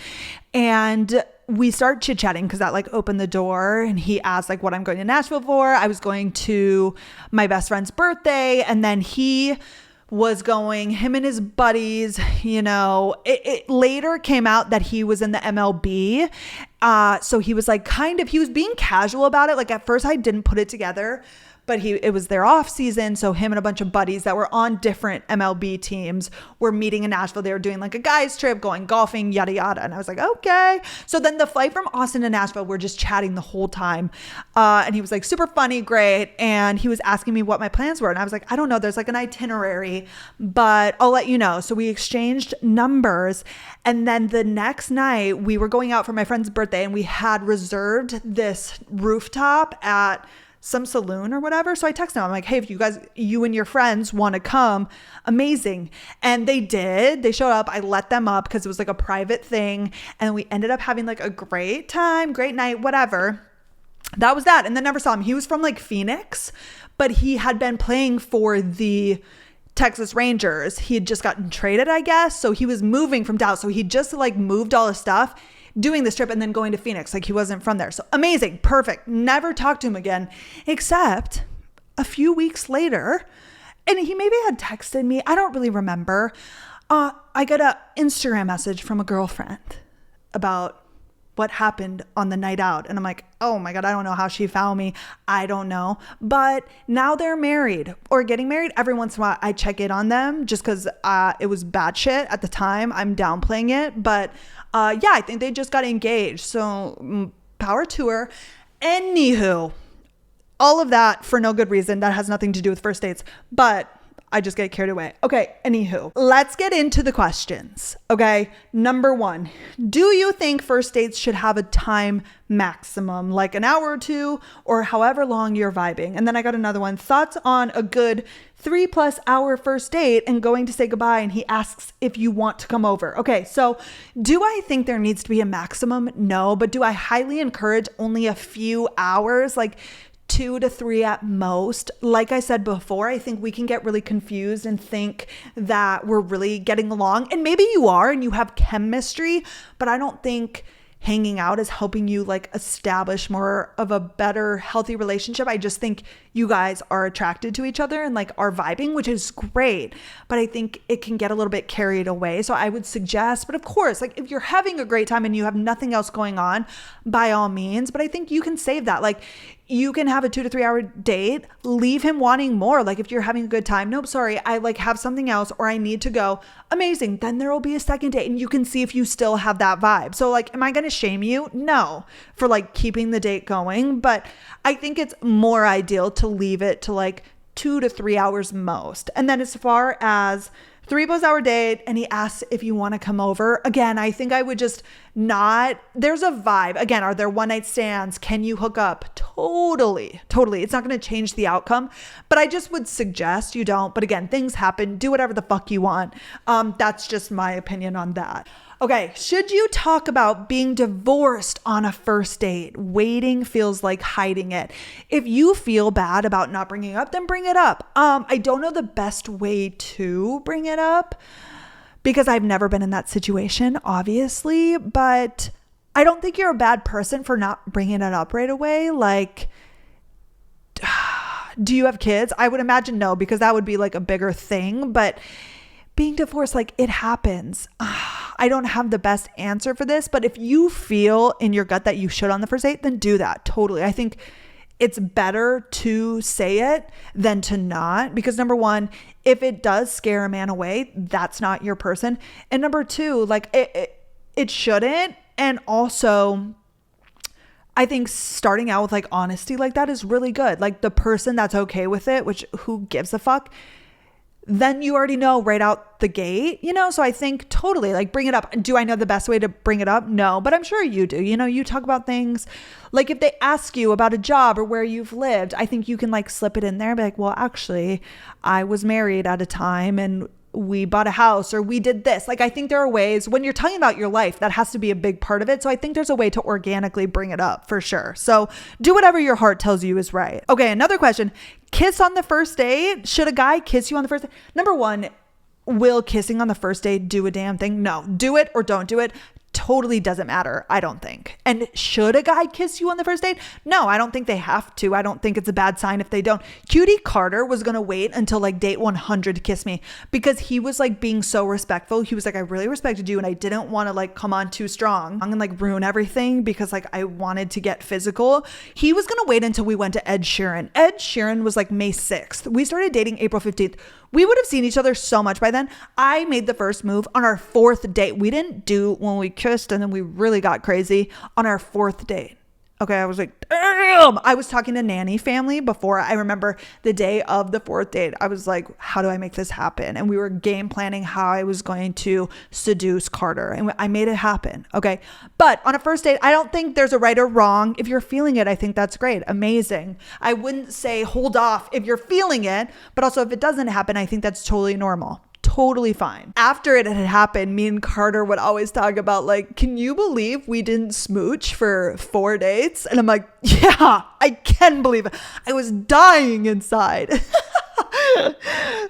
Speaker 1: And we start chit-chatting because that like opened the door, and he asked like what I'm going to Nashville for. I was going to my best friend's birthday, and then he was going, him and his buddies, you know, it later came out that he was in the MLB. So he was like he was being casual about it. Like at first I didn't put it together, but it was their off season. So him and a bunch of buddies that were on different MLB teams were meeting in Nashville. They were doing like a guys trip, going golfing, yada, yada. And I was like, okay. So then the flight from Austin to Nashville, we're just chatting the whole time. And he was like super funny, great. And he was asking me what my plans were. And I was like, I don't know. There's like an itinerary, but I'll let you know. So we exchanged numbers. And then the next night we were going out for my friend's birthday and we had reserved this rooftop at some saloon or whatever. So I texted him. I'm like, hey, if you and your friends want to come, amazing. And they did. They showed up. I let them up because it was like a private thing. And we ended up having like a great time, great night, whatever. That was that. And then never saw him. He was from like Phoenix, but he had been playing for the Texas Rangers. He had just gotten traded, I guess. So he was moving from Dallas. So he just like moved all his stuff, doing this trip and then going to Phoenix. Like he wasn't from there. So amazing. Perfect. Never talked to him again, except a few weeks later. And he maybe had texted me. I don't really remember. I got an Instagram message from a girlfriend about what happened on the night out. And I'm like, oh my God, I don't know how she found me. I don't know. But now they're married or getting married. Every once in a while I check in on them just because it was bad shit at the time. I'm downplaying it. But yeah, I think they just got engaged. So power to her. Anywho, all of that for no good reason. That has nothing to do with first dates. But I just get carried away. Okay, anywho, let's get into the questions. Okay, number one, do you think first dates should have a time maximum, like an hour or two, or however long you're vibing? And then I got another one, thoughts on a good 3+ hour first date and going to say goodbye and he asks if you want to come over. Okay, so do I think there needs to be a maximum? No, but do I highly encourage only a few hours? Like 2 to 3 at most. Like I said before, I think we can get really confused and think that we're really getting along. And maybe you are and you have chemistry, but I don't think hanging out is helping you like establish more of a better, healthy relationship. I just think you guys are attracted to each other and like are vibing, which is great. But I think it can get a little bit carried away. So I would suggest, but of course, like if you're having a great time and you have nothing else going on, by all means, but I think you can save that. Like you can have a 2 to 3 hour date, leave him wanting more. Like if you're having a good time, nope, sorry, I like have something else or I need to go. Amazing. Then there will be a second date and you can see if you still have that vibe. So like, am I going to shame you? No, for like keeping the date going. But I think it's more ideal to leave it to like 2 to 3 hours most. And then as far as 3+ hour date and he asks if you want to come over. Again, I think I would just not, there's a vibe. Again, are there one night stands? Can you hook up? Totally. It's not going to change the outcome, but I just would suggest you don't. But again, things happen. Do whatever the fuck you want. That's just my opinion on that. Okay, should you talk about being divorced on a first date? Waiting feels like hiding it. If you feel bad about not bringing it up, then bring it up. I don't know the best way to bring it up because I've never been in that situation, obviously, but I don't think you're a bad person for not bringing it up right away. Like, do you have kids? I would imagine no, because that would be like a bigger thing, but being divorced, like it happens. I don't have the best answer for this, but if you feel in your gut that you should on the first date, then do that. Totally. I think it's better to say it than to not, because number one, if it does scare a man away, that's not your person. And number two, like it shouldn't. And also, I think starting out with like honesty like that is really good. Like the person that's okay with it, which who gives a fuck, then you already know right out the gate, you know? So I think totally like bring it up. Do I know the best way to bring it up? No, but I'm sure you do. You know, you talk about things like if they ask you about a job or where you've lived, I think you can like slip it in there and be like, well, actually I was married at a time and we bought a house or we did this. Like, I think there are ways when you're talking about your life, that has to be a big part of it. So I think there's a way to organically bring it up for sure. So do whatever your heart tells you is right. Okay. Another question, kiss on the first date. Should a guy kiss you on the first date? Number one, will kissing on the first date do a damn thing? No, do it or don't do it. totally doesn't matter, I don't think. And should a guy kiss you on the first date? No, I don't think they have to. I don't think it's a bad sign if they don't. Cutie Carter was going to wait until like date 100 to kiss me because he was like being so respectful. He was like, I really respected you and I didn't want to like come on too strong and like ruin everything because like I wanted to get physical. He was going to wait until we went to Ed Sheeran. Ed Sheeran was like May 6th. We started dating April 15th. We would have seen each other so much by then. I made the first move on our 4th date. We didn't do when we kissed and then we really got crazy on our 4th date. Okay, I was like, damn. I was talking to nanny family before. I remember the day of the 4th date. I was like, how do I make this happen? And we were game planning how I was going to seduce Carter. And I made it happen. Okay. But on a first date, I don't think there's a right or wrong. If you're feeling it, I think that's great. Amazing. I wouldn't say hold off if you're feeling it. But also if it doesn't happen, I think that's totally normal. Totally fine. After it had happened, me and Carter would always talk about like, can you believe we didn't smooch for 4 dates? And I'm like, yeah, I can believe it. I was dying inside.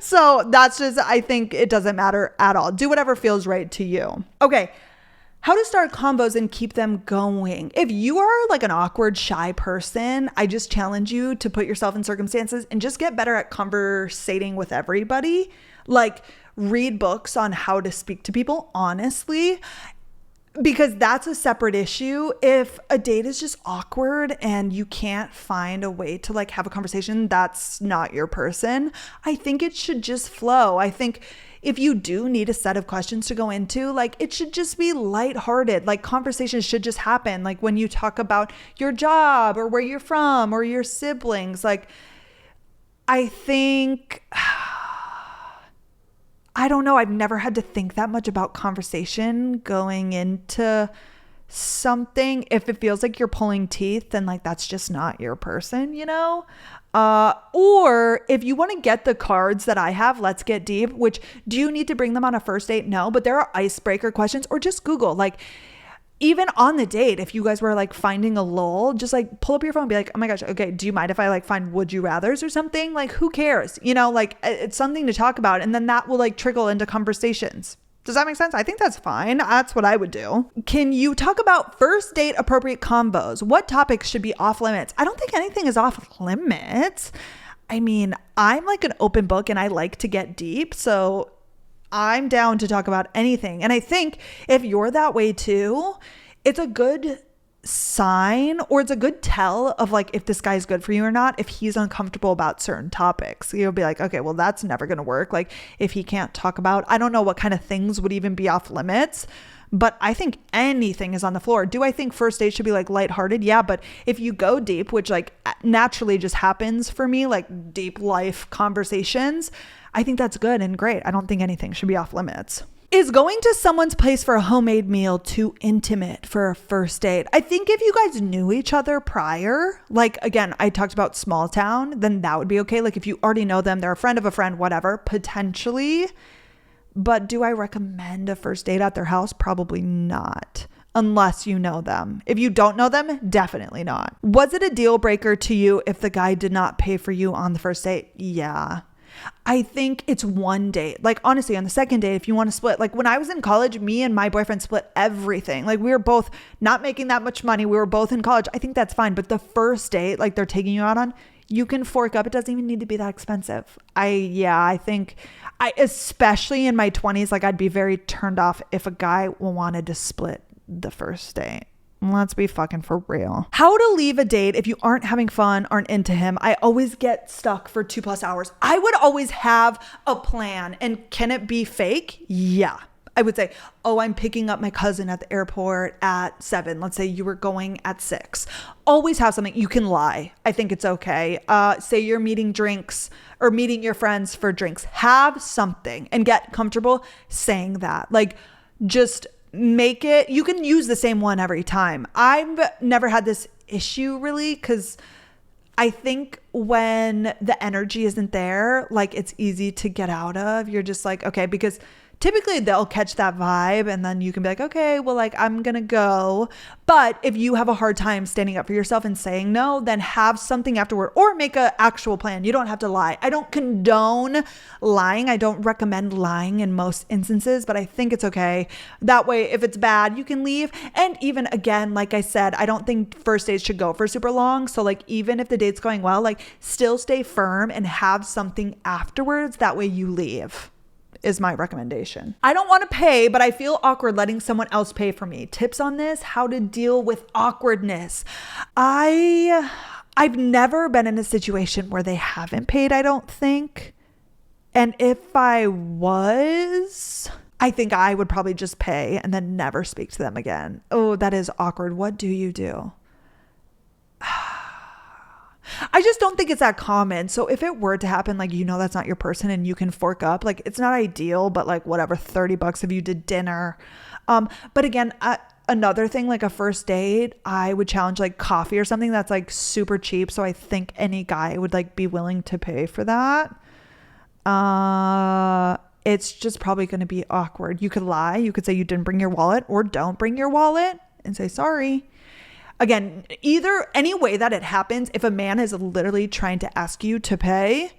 Speaker 1: So that's just, I think it doesn't matter at all. Do whatever feels right to you. Okay. How to start combos and keep them going. If you are like an awkward, shy person, I just challenge you to put yourself in circumstances and just get better at conversating with everybody. Like read books on how to speak to people honestly, because that's a separate issue. If a date is just awkward and you can't find a way to like have a conversation, that's not your person. I think it should just flow. I think if you do need a set of questions to go into, like it should just be lighthearted. Like conversations should just happen. Like when you talk about your job or where you're from or your siblings, like I think, I don't know. I've never had to think that much about conversation going into something. If it feels like you're pulling teeth, then like that's just not your person, you know? Or if you want to get the cards that I have, let's get deep, which do you need to bring them on a first date? No, but there are icebreaker questions, or just Google, like even on the date, if you guys were like finding a lull, just like pull up your phone and be like, oh my gosh, okay, do you mind if I like find would you rathers or something? Like who cares? You know, like it's something to talk about. And then that will like trickle into conversations. Does that make sense? I think that's fine. That's what I would do. Can you talk about first date appropriate combos? What topics should be off limits? I don't think anything is off limits. I mean, I'm like an open book and I like to get deep. So I'm down to talk about anything. And I think if you're that way too, it's a good sign, or it's a good tell of like if this guy's good for you or not, if he's uncomfortable about certain topics. You'll be like, okay, well, that's never going to work. Like if he can't talk about, I don't know what kind of things would even be off limits, but I think anything is on the floor. Do I think first date should be like lighthearted? Yeah. But if you go deep, which like naturally just happens for me, like deep life conversations, I think that's good and great. I don't think anything should be off limits. Is going to someone's place for a homemade meal too intimate for a first date? I think if you guys knew each other prior, like again, I talked about small town, then that would be okay. Like if you already know them, they're a friend of a friend, whatever, potentially. But do I recommend a first date at their house? Probably not. Unless you know them. If you don't know them, definitely not. Was it a deal breaker to you if the guy did not pay for you on the first date? Yeah. I think it's one date. Like honestly, on the second date, if you want to split, like when I was in college, me and my boyfriend split everything. Like we were both not making that much money. We were both in college. I think that's fine. But the first date, like they're taking you out on, you can fork up. It doesn't even need to be that expensive. I think especially in my 20s, like I'd be very turned off if a guy wanted to split the first date. Let's be fucking for real. How to leave a date if you aren't having fun, aren't into him. I always get stuck for 2+ hours. I would always have a plan. And can it be fake? Yeah. I would say, oh, I'm picking up my cousin at the airport at 7. Let's say you were going at 6. Always have something. You can lie. I think it's okay. Say you're meeting drinks or meeting your friends for drinks. Have something and get comfortable saying that. Like just make it, you can use the same one every time. I've never had this issue really, because I think when the energy isn't there, like it's easy to get out of. You're just like, okay, because typically they'll catch that vibe and then you can be like, okay, well, like I'm going to go. But if you have a hard time standing up for yourself and saying no, then have something afterward or make an actual plan. You don't have to lie. I don't condone lying. I don't recommend lying in most instances, but I think it's okay. That way, if it's bad, you can leave. And even again, like I said, I don't think first dates should go for super long. So like even if the date's going well, like still stay firm and have something afterwards. That way you leave is my recommendation. I don't want to pay, but I feel awkward letting someone else pay for me. Tips on this, how to deal with awkwardness. I've never been in a situation where they haven't paid, I don't think. And if I was, I think I would probably just pay and then never speak to them again. Oh, that is awkward. What do you do? I just don't think it's that common. So if it were to happen, like, you know, that's not your person and you can fork up, like, it's not ideal, but like whatever, $30 if you did dinner. But again, another thing, like a first date, I would challenge like coffee or something that's like super cheap. So I think any guy would like be willing to pay for that. It's just probably going to be awkward. You could lie. You could say you didn't bring your wallet or don't bring your wallet and say sorry. Again, either any way that it happens, if a man is literally trying to ask you to pay,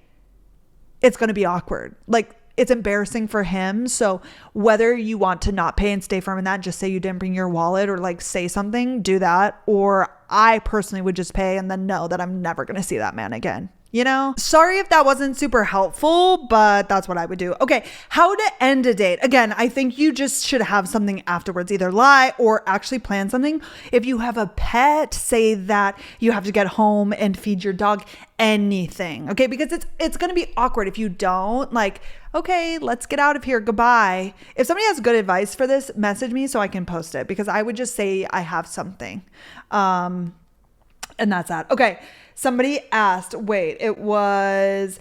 Speaker 1: it's going to be awkward. Like it's embarrassing for him. So whether you want to not pay and stay firm in that, just say you didn't bring your wallet or like say something, do that. Or I personally would just pay and then know that I'm never going to see that man again. You know, sorry if that wasn't super helpful, but that's what I would do. Okay. How to end a date. Again, I think you just should have something afterwards, either lie or actually plan something. If you have a pet, say that you have to get home and feed your dog, anything. Okay. Because it's going to be awkward if you don't, like, okay, let's get out of here. Goodbye. If somebody has good advice for this, message me so I can post it, because I would just say I have something. And that's that. Okay. Somebody asked, somebody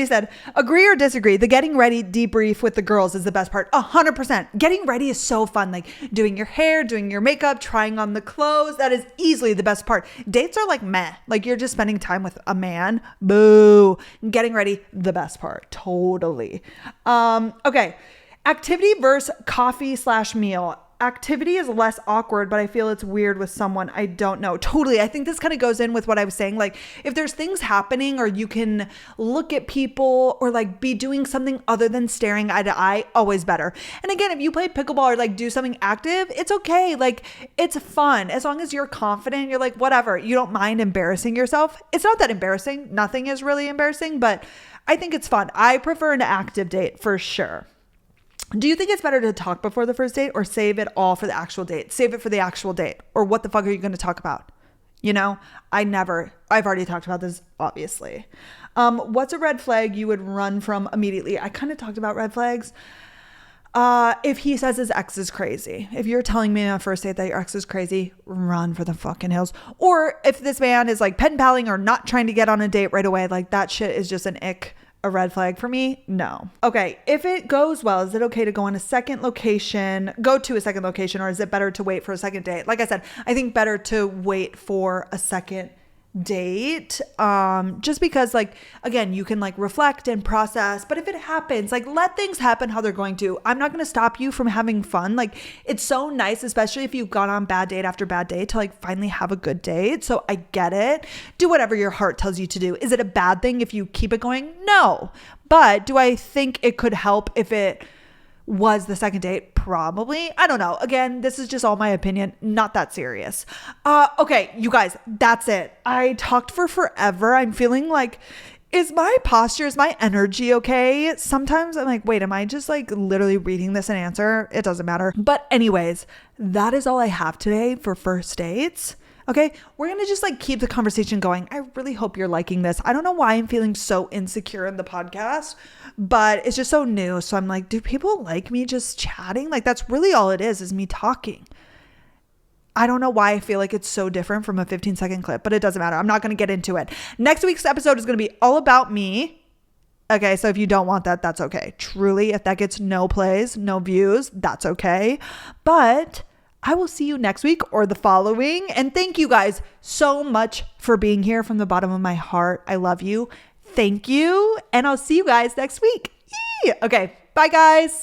Speaker 1: said, agree or disagree? The getting ready debrief with the girls is the best part. 100%. Getting ready is so fun. Like doing your hair, doing your makeup, trying on the clothes. That is easily the best part. Dates are like meh. Like you're just spending time with a man. Boo. Getting ready, the best part. Totally. Okay. Activity versus coffee/meal. Activity is less awkward, but I feel it's weird with someone I don't know. Totally. I think this kind of goes in with what I was saying. Like if there's things happening or you can look at people or like be doing something other than staring eye to eye, always better. And again, if you play pickleball or like do something active, it's okay. Like it's fun. As long as you're confident, you're like, whatever, you don't mind embarrassing yourself. It's not that embarrassing. Nothing is really embarrassing, but I think it's fun. I prefer an active date for sure. Do you think it's better to talk before the first date or save it all for the actual date? Save it for the actual date. Or what the fuck are you going to talk about? You know, I've already talked about this, obviously. What's a red flag you would run from immediately? I kind of talked about red flags. If he says his ex is crazy, if you're telling me on a first date that your ex is crazy, run for the fucking hills. Or if this man is like pen paling or not trying to get on a date right away, like that shit is just an ick. A red flag for me? No. Okay. If it goes well, is it okay to go to a second location, or is it better to wait for a second date? Like I said, I think better to wait for a second date. Just because like, again, you can like reflect and process, but if it happens, like let things happen how they're going to. I'm not going to stop you from having fun. Like it's so nice, especially if you've gone on bad date after bad date, to like finally have a good date. So I get it. Do whatever your heart tells you to do. Is it a bad thing if you keep it going? No. But do I think it could help if it was the second date? Probably. I don't know. Again, this is just all my opinion. Not that serious. Okay, you guys, that's it. I talked for forever. I'm feeling like, is my posture, is my energy okay? Sometimes I'm like, wait, am I just like literally reading this an answer? It doesn't matter. But anyways, that is all I have today for first dates. Okay, we're going to just like keep the conversation going. I really hope you're liking this. I don't know why I'm feeling so insecure in the podcast, but it's just so new. So I'm like, do people like me just chatting? Like that's really all it is me talking. I don't know why I feel like it's so different from a 15-second clip, but it doesn't matter. I'm not going to get into it. Next week's episode is going to be all about me. Okay, so if you don't want that, that's okay. Truly, if that gets no plays, no views, that's okay. But I will see you next week or the following. And thank you guys so much for being here from the bottom of my heart. I love you. Thank you. And I'll see you guys next week. Yee! Okay. Bye, guys.